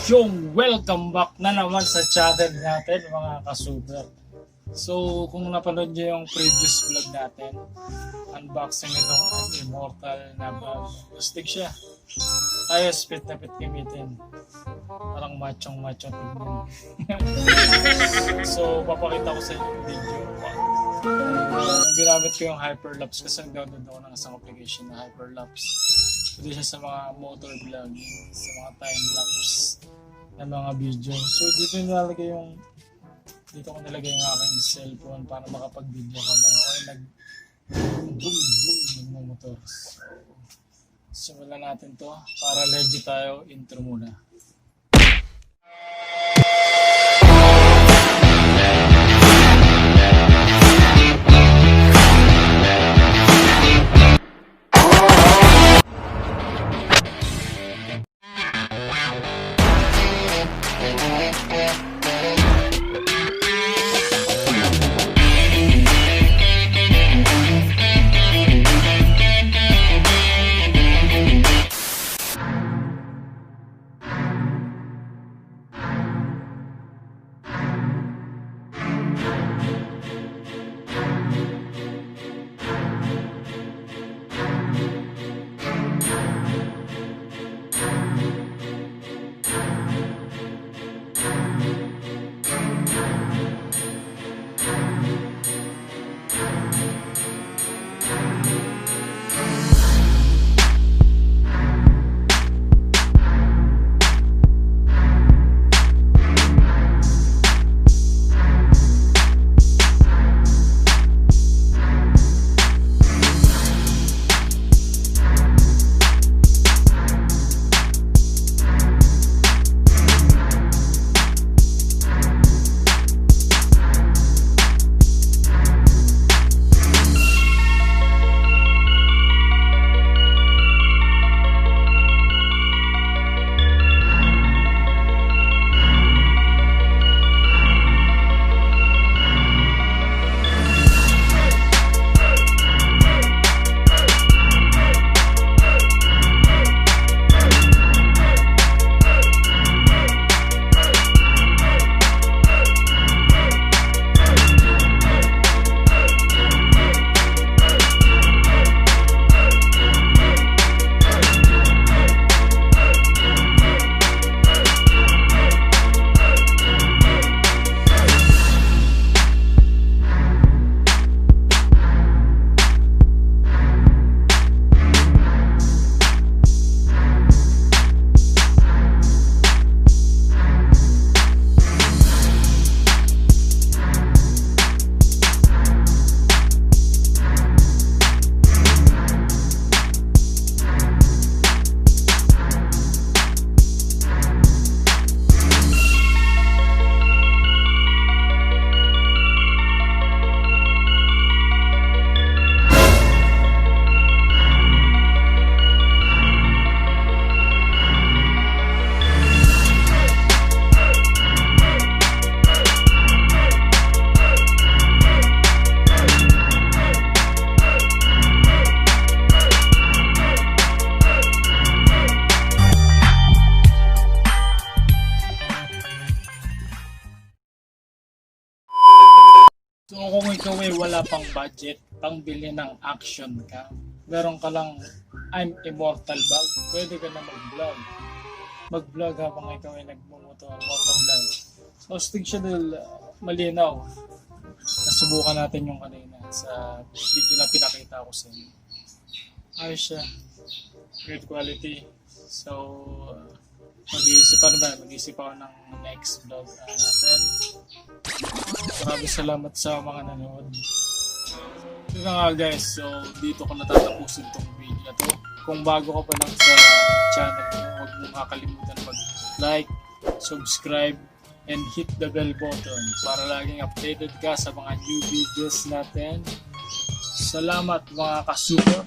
Yung welcome back na naman sa channel natin mga kasuper. So kung napanood nyo yung previous vlog natin, unboxing nitong immortal na bag. Lustig siya. Ayos, fit na fit gamitin. Parang machong tignan. So papakita ko sa inyo yung video. Ginamit ko yung hyperlaps kasi nag-download ako ng isang application na hyperlaps. Pwede siya sa mga motor vlog, sa mga time-lapse na mga video. So dito nilalagay dito ko nilagay yung aking cellphone para makapag-video habang ako ay nagmumotor. So simulan natin to para legit tayo. Intro muna. So kung ikaw ay wala pang budget, pang bili ng action cam, meron ka lang I'm immortal bag, pwede ka na mag-vlog. Mag-vlog habang ikaw ay nagmumotor, motovlog. So stig siya dahil malinaw. Nasubukan natin yung kanina sa video na pinakita ko sa inyo. Ayos siya. Great quality. So mag-iisip ako ng next vlog natin. Maraming salamat sa mga nanood. Yun na nga guys, so dito ko natatapusin tong video na to. Kung bago ka pa lang sa channel ko, huwag mo makakalimutan mag-like, subscribe, and hit the bell button para laging updated ka sa mga new videos natin. Salamat mga kasuper!